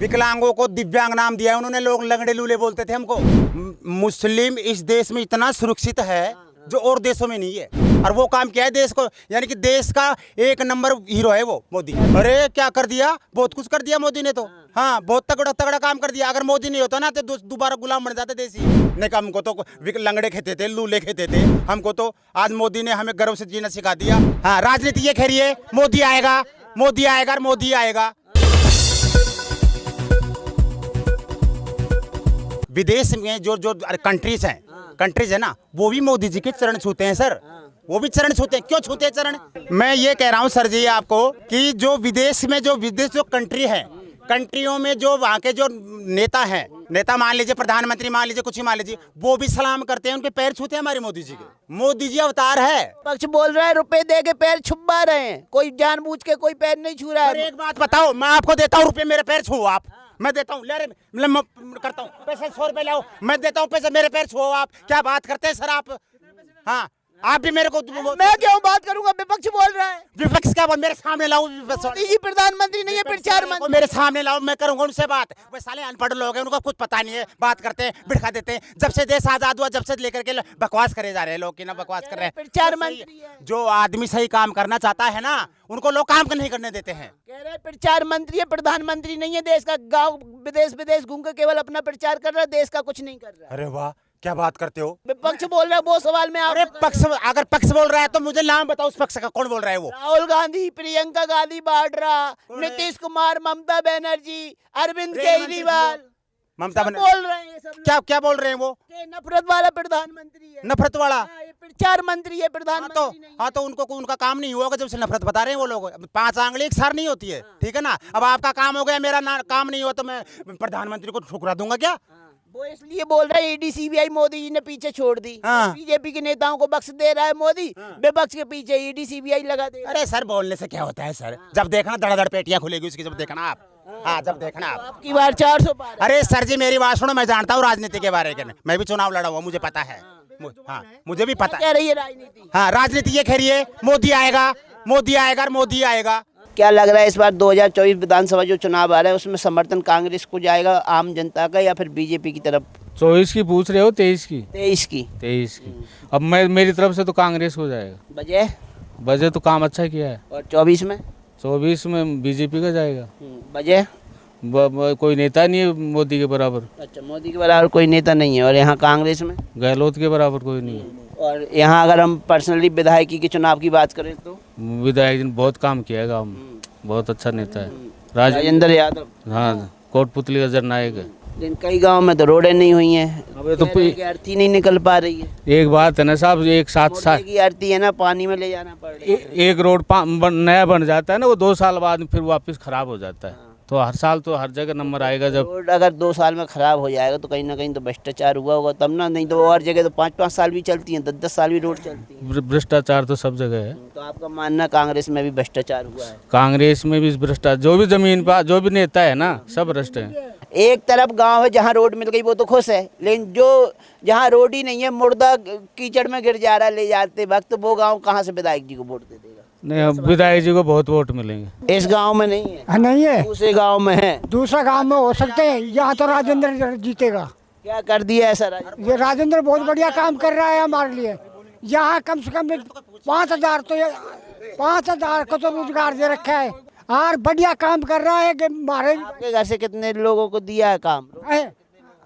विकलांगों को दिव्यांग नाम दिया है उन्होंने, लोग लंगड़े लूले बोलते थे हमको। मुस्लिम इस देश में इतना सुरक्षित है जो और देशों में नहीं है, और वो काम किया है देश को, यानी कि देश का एक नंबर हीरो है वो मोदी। अरे क्या कर दिया, बहुत कुछ कर दिया मोदी ने तो। हाँ, बहुत तगड़ा तगड़ा काम कर दिया। अगर मोदी नहीं होता ना तो दोबारा गुलाम बन जाते देश ही। नहीं, हमको तो लंगड़े खेते थे, लूले खेते थे हमको तो। आज मोदी ने हमें गर्व से जीना सिखा दिया। हाँ, राजनीति ये खेरी है, मोदी आएगा, मोदी आएगा, मोदी आएगा। विदेश में जो जो कंट्रीज है ना, वो भी मोदी जी के चरण छूते हैं सर, वो भी चरण छूते हैं। क्यों छूते हैं चरण? मैं ये कह रहा हूँ सर जी आपको कि जो विदेश जो कंट्री है, कंट्रियों में जो वहाँ के जो नेता मान लीजिए, प्रधानमंत्री मान लीजिए, कुछ ही मान लीजिए, वो भी सलाम करते हैं, उनके पैर छूते हैं हमारे मोदी जी के। मोदी जी अवतार है। पक्ष बोल रहा है रुपए दे के पैर छुपा रहे हैं, कोई जानबूझ के कोई पैर नहीं छू रहा है। एक बात बताओ, मैं आपको देता हूँ रुपये, मेरे पैर छुओ आप, मैं देता हूँ, ले रे मैं करता हूँ पैसे, 100 रुपए लाओ, मैं देता हूँ पैसे, मेरे पैर छुओ आप। क्या बात करते हैं सर आप? हाँ, आप भी मेरे को। मैं क्यों बात करूंगा, विपक्ष बोल रहा है। विपक्ष क्या बोल, मेरे सामने लाओ। ये प्रधानमंत्री नहीं है, प्रचार मंत्री। मेरे सामने लाओ, मैं करूंगा उनसे बात। वो साले अनपढ़ लोग हैं, उनको कुछ पता नहीं है, बात करते हैं, बिठा देते हैं। जब से देश आजाद हुआ, जब से लेकर के बकवास करे जा रहे हैं लोग, कि ना बकवास कर रहे हैं। प्रचार मंत्री है। जो आदमी सही काम करना चाहता है ना, उनको लोग काम नहीं करने देते हैं। कह रहे प्रचार मंत्री है, प्रधानमंत्री नहीं है। देश का गाँव विदेश घूम कर केवल अपना प्रचार कर रहा है, देश का कुछ नहीं कर रहा है। अरे वाह, क्या बात करते हो। विपक्ष बोल रहा है, वो सवाल में आप। अरे पक्ष, अगर पक्ष बोल रहा है तो मुझे नाम बताओ उस पक्ष का, कौन बोल रहा है वो? राहुल गांधी, प्रियंका गांधी वाड्रा, नीतीश कुमार, ममता बनर्जी, अरविंद केजरीवाल, ममता बोल रहे हैं। सब क्या बोल रहे हैं वो? नफरत वाला प्रधानमंत्री है। नफरत वाला? ये प्रचार मंत्री है, प्रधानमंत्री नहीं है। हाँ, तो उनका काम नहीं हुआ जब से नफरत बता रहे हैं वो लोग। 5 आंगली एक सार नहीं होती है, ठीक है ना। अब आपका काम हो गया, मेरा काम नहीं हुआ, तो मैं प्रधानमंत्री को ठुकरा दूंगा क्या? वो इसलिए बोल रहा है ईडी सीबीआई मोदी जी ने पीछे छोड़ दी। बीजेपी के नेताओं को बख्श दे रहा है मोदी, विपक्ष के पीछे ईडी सीबीआई लगा दे। अरे सर, बोलने से क्या होता है सर? जब देखना धड़ाधड़ पेटियां खुलेगी उसकी, जब देखना आप। हाँ, जब देखना आप। आपकी बार 400 पार। अरे सर जी, मेरी बात सुनो, मैं जानता हूँ राजनीति के बारे में, मैं भी चुनाव लड़ा हुआ, मुझे पता है। हाँ, मुझे भी पता है। रही है राजनीति। हाँ, राजनीति ये कह रही है, मोदी आएगा, मोदी आएगा, मोदी आएगा। क्या लग रहा है इस बार 2024 विधानसभा जो चुनाव आ रहा है, उसमें समर्थन कांग्रेस को जाएगा, आम जनता का, या फिर बीजेपी की तरफ? 24 की पूछ रहे हो? 23 की? 23 की। अब मेरी तरफ से तो कांग्रेस हो जाएगा। वजह तो काम अच्छा किया है। और 24 में? 24 में बीजेपी का जाएगा। वजह? कोई नेता नहीं है मोदी के बराबर। अच्छा, मोदी के बराबर कोई नेता नहीं है। और यहाँ कांग्रेस में? गहलोत के बराबर कोई नहीं है। और यहाँ अगर हम पर्सनली विधायकी के चुनाव की बात करें तो? विधायक ने बहुत काम किया है गाँव में, बहुत अच्छा नेता है राजेंद्र यादव। हाँ, कोटपुतली का जननायक है। लेकिन कई गांव में तो रोडें नहीं हुई हैं। अब तो आरती नहीं निकल पा रही है। एक बात है ना साहब, एक साथ की आरती है ना, पानी में ले जाना पड़ रहा है। एक रोड नया बन जाता है ना, वो 2 साल बाद फिर वापस खराब हो जाता है। तो हर साल तो हर जगह नंबर आएगा। जब रोड अगर 2 साल में खराब हो जाएगा तो कहीं ना कहीं तो भ्रष्टाचार हुआ होगा तब ना, नहीं तो और जगह तो 5-5 साल भी चलती हैं, 10-10 साल भी रोड चलती है। भ्रष्टाचार तो सब जगह है। तो आपका मानना कांग्रेस में भी भ्रष्टाचार हुआ है? कांग्रेस में भी भ्रष्टाचार, जो भी जमीन पर जो भी नेता है ना, सब भ्रष्ट है। एक तरफ गांव है जहां रोड मिल गई वो तो खुश है, लेकिन जो जहां रोड ही नहीं है, मुर्दा कीचड़ में गिर जा रहा है ले जाते वक्त, वो गांव कहां से विधायक जी को वोट दे देगा? नहीं, विधायक जी को बहुत वोट मिलेंगे। इस गांव में नहीं है? नहीं है, दूसरे गांव में है। दूसरा गांव में हो सकते हैं, यहाँ तो राजेंद्र जीतेगा। क्या कर दिया है सर? ये राजेंद्र बहुत बढ़िया काम कर रहा है हमारे लिए। यहाँ कम से कम 5,000 को तो रोजगार दे रखा है, और बढ़िया काम कर रहा है। कि हमारे आपके घर से कितने लोगों को दिया है काम?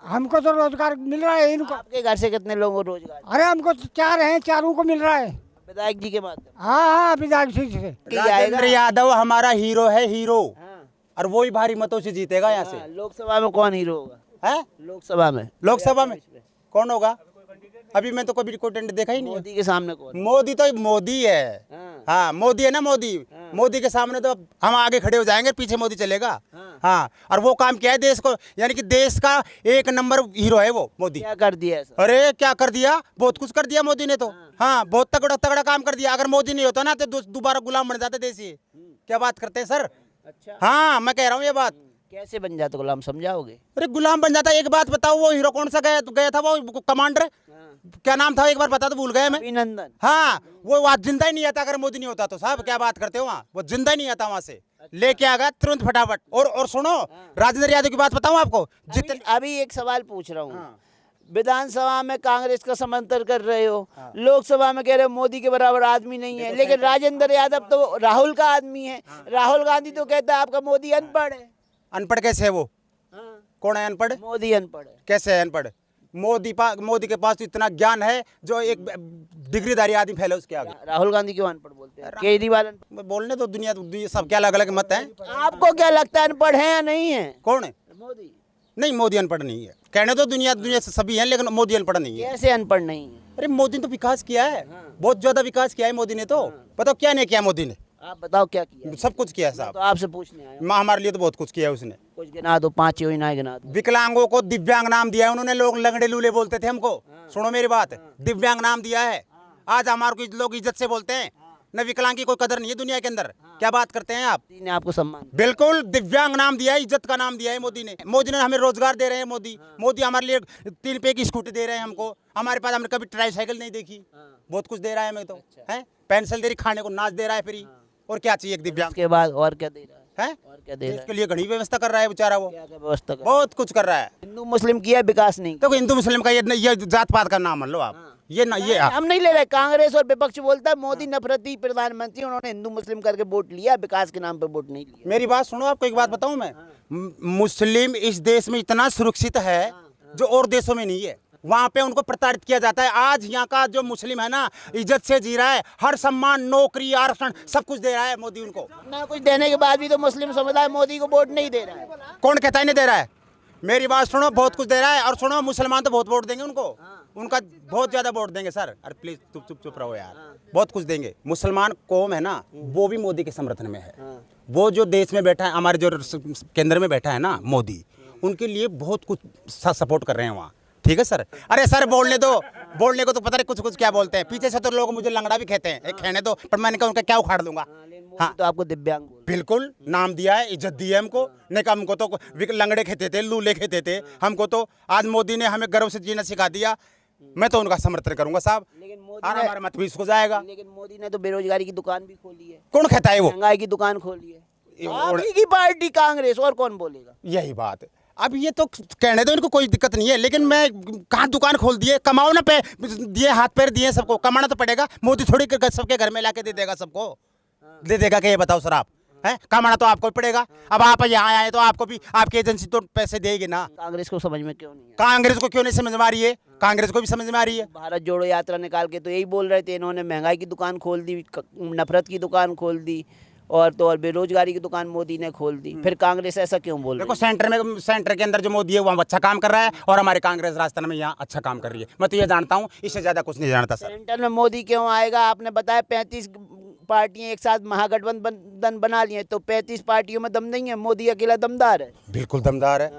हमको तो रोजगार मिल रहा है। इनको? आपके घर से कितने लोगों को रोजगार? अरे हमको तो 4 हैं, 4 को मिल रहा है विधायक जी के माध्यम। हाँ, विधायक जी से। राजेंद्र यादव हमारा हीरो है, हीरो। और वो ही भारी मतों से जीतेगा यहाँ से। लोकसभा में कौन हीरो होगा? है लोकसभा में कौन होगा? अभी मैं तो कभी कंटेंट देखा ही नहीं। मोदी के सामने कौन? मोदी तो मोदी है। हाँ, मोदी है ना, मोदी के सामने तो हम आगे खड़े हो जाएंगे, पीछे मोदी चलेगा। हाँ, और वो काम किया है देश को, यानी कि देश का एक नंबर हीरो है वो मोदी। क्या कर दिया? अरे क्या कर दिया, बहुत कुछ कर दिया मोदी ने तो। हाँ, बहुत तगड़ा तगड़ा काम कर दिया। अगर मोदी नहीं होता ना तो दोबारा गुलाम बन जाते देश ही। क्या बात करते हैं सर? अच्छा, हाँ, मैं कह रहा हूँ ये बात। कैसे बन जाता गुलाम, समझाओगे? अरे गुलाम बन जाता। एक बात बताओ, वो हीरो कौन सा गया था, वो कमांडर क्या नाम था, एक बार बता, तो भूल गए मैं। अभिनंदन। हाँ, वो आज जिंदा ही नहीं आता अगर मोदी नहीं होता तो। साहब क्या बात करते हो, वहाँ वो जिंदा ही नहीं आता वहाँ से। लेके आ गया तुरंत फटाफट। और सुनो, राजेंद्र यादव की बात बताऊं आपको, जितने अभी एक सवाल पूछ रहा हूँ। विधानसभा में कांग्रेस का समर्थन कर रहे हो, लोकसभा में कह रहे हो मोदी के बराबर आदमी नहीं है, लेकिन राजेंद्र यादव तो राहुल का आदमी है। राहुल गांधी तो कहता है आपका मोदी अनपढ़ है। अनपढ़ कैसे है वो? कौन है अनपढ़? मोदी अनपढ़ है। कैसे है अनपढ़? मोदी के पास तो इतना ज्ञान है जो एक डिग्रीधारी आदमी फैले उसके आगे। राहुल गांधी क्यों अनपढ़ बोलते हैं? केजरीवाल अनपढ़। बोलने तो दुनिया सबके अलग अलग मत हैं। आपको क्या लगता है अनपढ़ है या नहीं है? कौन है? मोदी। नहीं, मोदी अनपढ़ नहीं है। कहने तो दुनिया से सभी हैं, लेकिन मोदी अनपढ़ नहीं है। कैसे अनपढ़ नहीं है? अरे मोदी ने तो विकास किया है, बहुत ज्यादा विकास किया है मोदी ने। तो बताओ क्या नहीं किया मोदी ने? आप बताओ क्या किया? सब कुछ किया है साहब। तो आपसे पूछने आया हूं। हमारे लिए तो बहुत कुछ किया है उसने। कुछ गिना दो, 5 योजनाएं गिना दो। विकलांगों को दिव्यांग नाम दिया है उन्होंने। लोग लंगड़े लूले बोलते थे हमको। सुनो मेरी बात, दिव्यांग नाम दिया है। आज हमारे को लोग इज्जत से बोलते हैं। न विकलांग की कोई कदर नहीं है दुनिया के अंदर। क्या बात करते हैं आप? मोदी ने आपको सम्मान दिया। बिल्कुल दिव्यांग नाम दिया है, इज्जत का नाम दिया है मोदी ने। मोदी ने हमें रोजगार दे रहे हैं। मोदी हमारे लिए 3 रुपए की स्कूटी दे रहे हैं हमको। हमारे पास हमने कभी ट्राईसाइकिल नहीं देखी। बहुत कुछ दे रहा है हमें तो। है पेंसिल दे रही, खाने को नाच दे रहा है फ्री। और क्या चाहिए एक दिव्यांग? उसके बाद और क्या दे रहा है? है और क्या दे रहा है? इसके लिए घनी व्यवस्था कर रहा है बेचारा वो। क्या क्या व्यवस्था कर? बहुत कुछ कर रहा है। हिंदू मुस्लिम किया, विकास नहीं किया। तो हिंदू मुस्लिम का ये जात पात का नाम मान लो आप। ये हम नहीं ले रहे। कांग्रेस और विपक्ष बोलता है मोदी नफरती प्रधानमंत्री, उन्होंने हिंदू मुस्लिम करके वोट लिया, विकास के नाम पे वोट नहीं लिया। मेरी बात सुनो, आपको एक बात बताऊं मैं। मुस्लिम इस देश में इतना सुरक्षित है जो और देशों में नहीं है। वहां पे उनको प्रताड़ित किया जाता है। आज यहाँ का जो मुस्लिम है ना, इज्जत से जी रहा है। हर सम्मान, नौकरी, आरक्षण सब कुछ दे रहा है मोदी उनको। ना कुछ देने के बाद भी तो मुस्लिम समुदाय मोदी को वोट नहीं दे रहा है। कौन कहता है नहीं दे रहा है? मेरी बात सुनो, बहुत कुछ दे रहा है। और सुनो, मुसलमान तो बहुत वोट देंगे उनको। उनका बहुत ज्यादा वोट देंगे सर। अरे प्लीज चुप रहो यार। बहुत कुछ देंगे। मुसलमान कौम है ना, वो भी मोदी के समर्थन में है। वो जो देश में बैठा है, हमारे जो केंद्र में बैठा है ना मोदी, उनके लिए बहुत कुछ सपोर्ट कर रहे हैं वहाँ। ठीक है सर। अरे सर बोलने को तो पता नहीं कुछ क्या बोलते हैं। पीछे से तो लोग मुझे लंगड़ा भी कहते हैं। कहने दो, पर मैंने कहा उनका क्या उखाड़ दूंगा। हाँ तो आपको दिव्यांग बोल। बिल्कुल नाम दिया है, इज्जत दी है हमको। नहीं कहा हमको तो लंगड़े कहते थे, लूले कहते थे हमको। तो आज मोदी ने हमें गर्व से जीना सिखा दिया। मैं तो उनका समर्थन करूंगा साहब। लेकिन और हमारा मत भी इसको जाएगा। लेकिन मोदी ने तो बेरोजगारी की दुकान भी खोली है। कौन कहता है वो? महंगाई की दुकान खोली है। आपकी की पार्टी कांग्रेस, और कौन बोलेगा? यही बात। अब ये तो कहने दो, इनको कोई दिक्कत नहीं है। लेकिन मैं कहाँ दुकान खोल दिए? कमाओ ना, पे दिए, हाथ पैर दिए सबको, कमाना तो पड़ेगा। मोदी थोड़ी सबके घर में लाके दे देगा सबको। दे देगा क्या? ये बताओ सर आप। है कमाना तो आपको ही पड़ेगा। अब आप यहाँ आए तो आपको भी आपकी एजेंसी तो पैसे देगी ना। कांग्रेस को समझ में क्यों नहीं है? कांग्रेस को क्यों नहीं समझ में आ रही है? कांग्रेस को भी समझ में आ रही है। भारत जोड़ो यात्रा निकाल के तो यही बोल रहे थे, इन्होंने महंगाई की दुकान खोल दी, नफरत की दुकान खोल दी, और तो और बेरोजगारी की दुकान मोदी ने खोल दी। फिर कांग्रेस ऐसा क्यों बोल रही देखो सेंटर के अंदर जो मोदी है वहाँ अच्छा काम कर रहा है, और हमारी कांग्रेस राजस्थान में यहाँ अच्छा काम कर रही है। मैं तो ये जानता हूँ, इससे ज्यादा कुछ नहीं जानता सर। सेंटर में मोदी क्यों आएगा? आपने बताया 35 पार्टियां एक साथ महागठबंधन बना लिए, तो 35 पार्टियों में दम नहीं है। मोदी अकेला दमदार है। बिल्कुल दमदार है।